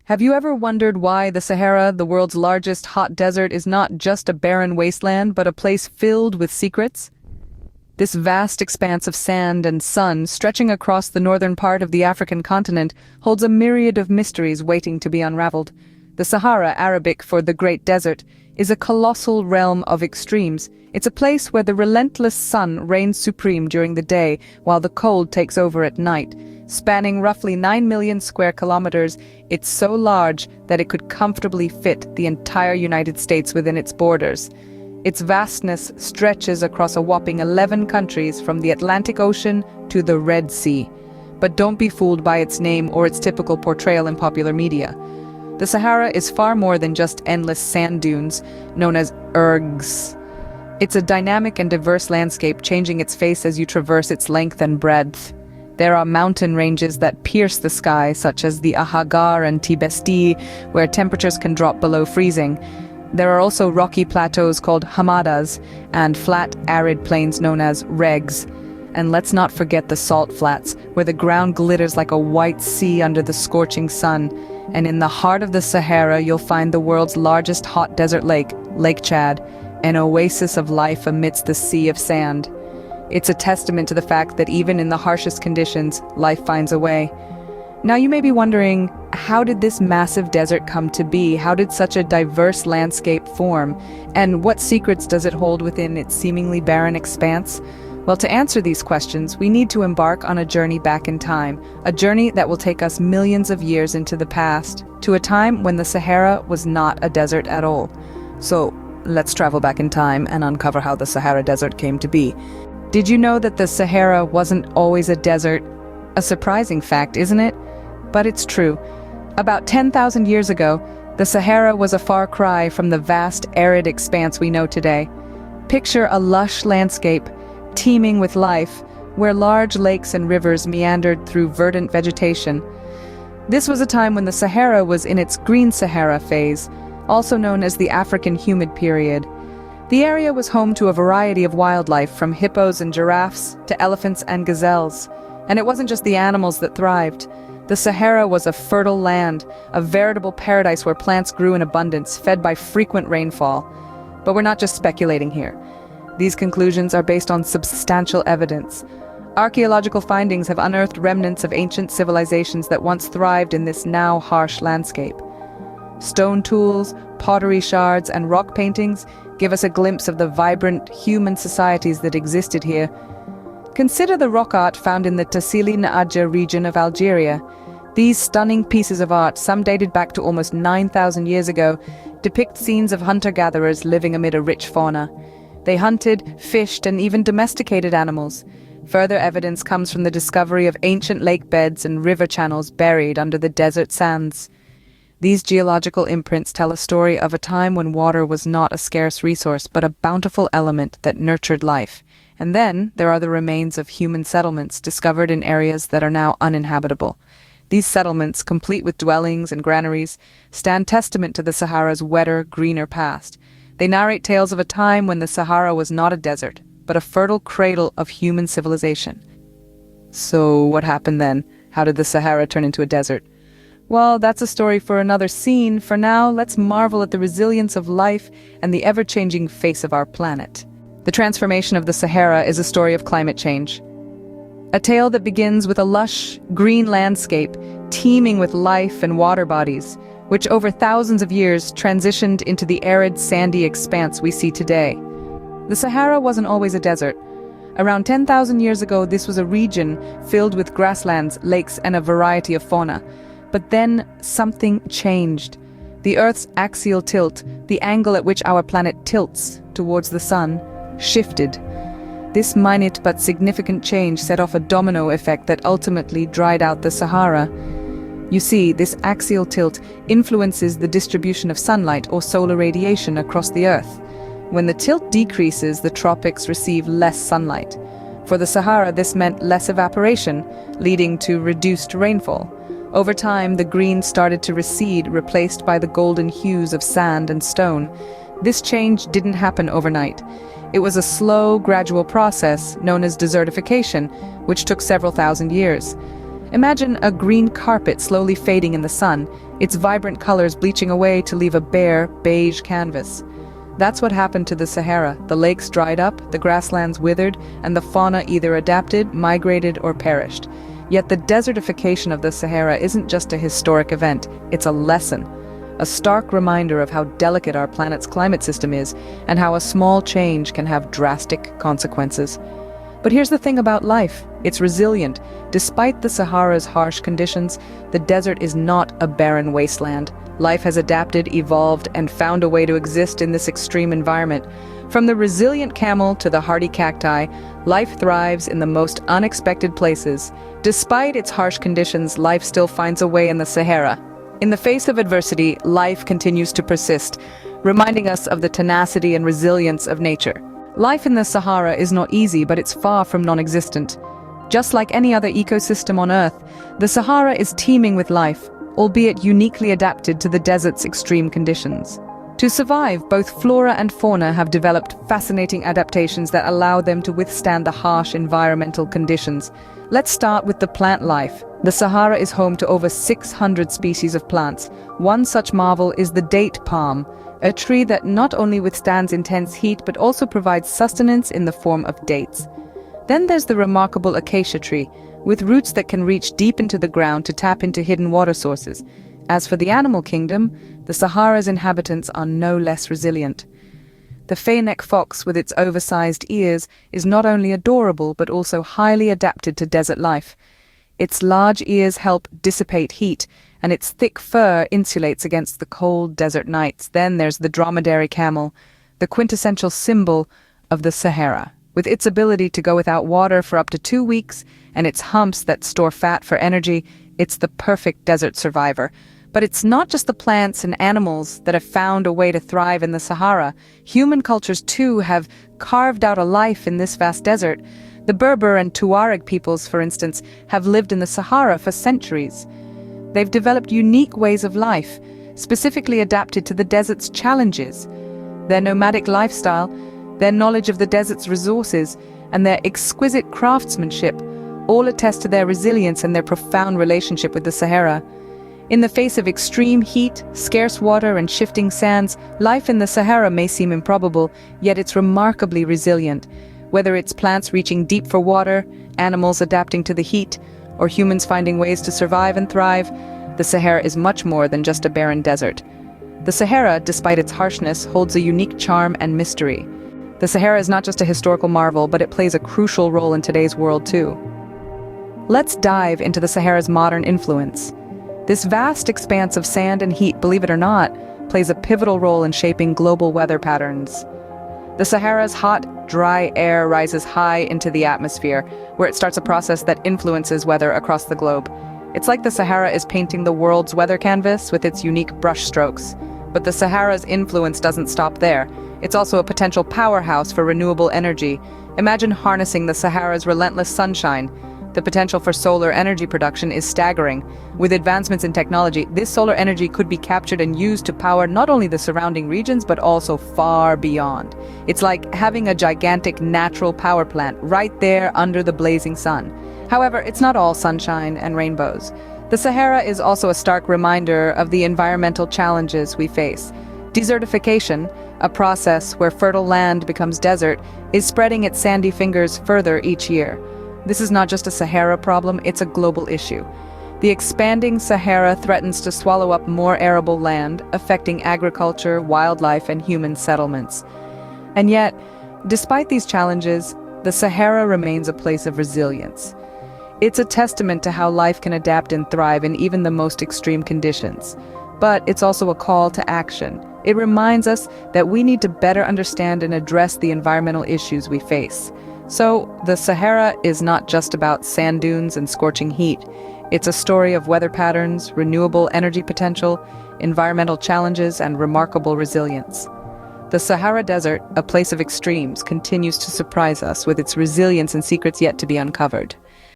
Have you ever wondered why the Sahara, the world's largest hot desert, is not just a barren wasteland, but a place filled with secrets? This vast expanse of sand and sun, stretching across the northern part of the African continent, holds a myriad of mysteries waiting to be unraveled. The Sahara, Arabic for the Great Desert, is a colossal realm of extremes. It's a place where the relentless sun reigns supreme during the day, while the cold takes over at night. Spanning roughly 9 million square kilometers, it's so large that it could comfortably fit the entire United States within its borders. Its vastness stretches across a whopping 11 countries from the Atlantic Ocean to the Red Sea. But don't be fooled by its name or its typical portrayal in popular media. The Sahara is far more than just endless sand dunes, known as ergs. It's a dynamic and diverse landscape, changing its face as you traverse its length and breadth. There are mountain ranges that pierce the sky, such as the Ahaggar and Tibesti, where temperatures can drop below freezing. There are also rocky plateaus called hamadas and flat, arid plains known as regs. And let's not forget the salt flats, where the ground glitters like a white sea under the scorching sun. And in the heart of the Sahara, you'll find the world's largest hot desert lake, Lake Chad, an oasis of life amidst the sea of sand. It's a testament to the fact that even in the harshest conditions, life finds a way. Now you may be wondering, how did this massive desert come to be? How did such a diverse landscape form? And what secrets does it hold within its seemingly barren expanse? Well, to answer these questions, we need to embark on a journey back in time, a journey that will take us millions of years into the past, to a time when the Sahara was not a desert at all. So, let's travel back in time and uncover how the Sahara Desert came to be. Did you know that the Sahara wasn't always a desert? A surprising fact, isn't it? But it's true. About 10,000 years ago, the Sahara was a far cry from the vast, arid expanse we know today. Picture a lush landscape, teeming with life, where large lakes and rivers meandered through verdant vegetation. This was a time when the Sahara was in its green Sahara phase, also known as the African humid period. The area was home to a variety of wildlife, from hippos and giraffes to elephants and gazelles. And it wasn't just the animals that thrived. The Sahara was a fertile land, a veritable paradise where plants grew in abundance, fed by frequent rainfall. But we're not just speculating here. These conclusions are based on substantial evidence. Archaeological findings have unearthed remnants of ancient civilizations that once thrived in this now harsh landscape. Stone tools, pottery shards, and rock paintings give us a glimpse of the vibrant human societies that existed here. Consider the rock art found in the Tassili Niger region of Algeria. These stunning pieces of art, some dated back to almost 9,000 years ago, depict scenes of hunter-gatherers living amid a rich fauna. They hunted, fished, and even domesticated animals. Further evidence comes from the discovery of ancient lake beds and river channels buried under the desert sands. These geological imprints tell a story of a time when water was not a scarce resource, but a bountiful element that nurtured life. And then there are the remains of human settlements discovered in areas that are now uninhabitable. These settlements, complete with dwellings and granaries, stand testament to the Sahara's wetter, greener past. They narrate tales of a time when the Sahara was not a desert, but a fertile cradle of human civilization. So what happened then? How did the Sahara turn into a desert? Well, that's a story for another scene. For now, let's marvel at the resilience of life and the ever-changing face of our planet. The transformation of the Sahara is a story of climate change. A tale that begins with a lush, green landscape teeming with life and water bodies, which over thousands of years transitioned into the arid, sandy expanse we see today. The Sahara wasn't always a desert. Around 10,000 years ago, this was a region filled with grasslands, lakes, and a variety of fauna. But then something changed. The Earth's axial tilt, the angle at which our planet tilts towards the sun, shifted. This minute but significant change set off a domino effect that ultimately dried out the Sahara. You see, this axial tilt influences the distribution of sunlight or solar radiation across the Earth. When the tilt decreases, the tropics receive less sunlight. For the Sahara, this meant less evaporation, leading to reduced rainfall. Over time, the green started to recede, replaced by the golden hues of sand and stone. This change didn't happen overnight. It was a slow, gradual process known as desertification, which took several thousand years. Imagine a green carpet slowly fading in the sun, its vibrant colors bleaching away to leave a bare, beige canvas. That's what happened to the Sahara. The lakes dried up, the grasslands withered, and the fauna either adapted, migrated, or perished. Yet the desertification of the Sahara isn't just a historic event, it's a lesson. A stark reminder of how delicate our planet's climate system is, and how a small change can have drastic consequences. But here's the thing about life, it's resilient. Despite the Sahara's harsh conditions, the desert is not a barren wasteland. Life has adapted, evolved, and found a way to exist in this extreme environment. From the resilient camel to the hardy cacti, life thrives in the most unexpected places. Despite its harsh conditions, life still finds a way in the Sahara. In the face of adversity, life continues to persist, reminding us of the tenacity and resilience of nature. Life in the Sahara is not easy, but it's far from non-existent. Just like any other ecosystem on Earth, the Sahara is teeming with life, albeit uniquely adapted to the desert's extreme conditions. To survive, both flora and fauna have developed fascinating adaptations that allow them to withstand the harsh environmental conditions. Let's start with the plant life. The Sahara is home to over 600 species of plants. One such marvel is the date palm, a tree that not only withstands intense heat but also provides sustenance in the form of dates. Then there's the remarkable acacia tree, with roots that can reach deep into the ground to tap into hidden water sources. As for the animal kingdom, the Sahara's inhabitants are no less resilient. The fennec fox with its oversized ears is not only adorable but also highly adapted to desert life. Its large ears help dissipate heat, and its thick fur insulates against the cold desert nights. Then there's the dromedary camel, the quintessential symbol of the Sahara. With its ability to go without water for up to 2 weeks, and its humps that store fat for energy, it's the perfect desert survivor. But it's not just the plants and animals that have found a way to thrive in the Sahara. Human cultures, too, have carved out a life in this vast desert. The Berber and Tuareg peoples, for instance, have lived in the Sahara for centuries. They've developed unique ways of life, specifically adapted to the desert's challenges. Their nomadic lifestyle, their knowledge of the desert's resources, and their exquisite craftsmanship all attest to their resilience and their profound relationship with the Sahara. In the face of extreme heat, scarce water, and shifting sands, life in the Sahara may seem improbable, yet it's remarkably resilient. Whether it's plants reaching deep for water, animals adapting to the heat, or humans finding ways to survive and thrive, the Sahara is much more than just a barren desert. The Sahara, despite its harshness, holds a unique charm and mystery. The Sahara is not just a historical marvel, but it plays a crucial role in today's world too. Let's dive into the Sahara's modern influence. This vast expanse of sand and heat, believe it or not, plays a pivotal role in shaping global weather patterns. The Sahara's hot, dry air rises high into the atmosphere, where it starts a process that influences weather across the globe. It's like the Sahara is painting the world's weather canvas with its unique brushstrokes. But the Sahara's influence doesn't stop there. It's also a potential powerhouse for renewable energy. Imagine harnessing the Sahara's relentless sunshine. The potential for solar energy production is staggering. With advancements in technology, this solar energy could be captured and used to power not only the surrounding regions but also far beyond. It's like having a gigantic natural power plant right there under the blazing sun. However, it's not all sunshine and rainbows. The Sahara is also a stark reminder of the environmental challenges we face. Desertification, a process where fertile land becomes desert, is spreading its sandy fingers further each year. This is not just a Sahara problem, it's a global issue. The expanding Sahara threatens to swallow up more arable land, affecting agriculture, wildlife, and human settlements. And yet, despite these challenges, the Sahara remains a place of resilience. It's a testament to how life can adapt and thrive in even the most extreme conditions. But it's also a call to action. It reminds us that we need to better understand and address the environmental issues we face. So, the Sahara is not just about sand dunes and scorching heat. It's a story of weather patterns, renewable energy potential, environmental challenges, and remarkable resilience. The Sahara Desert, a place of extremes, continues to surprise us with its resilience and secrets yet to be uncovered.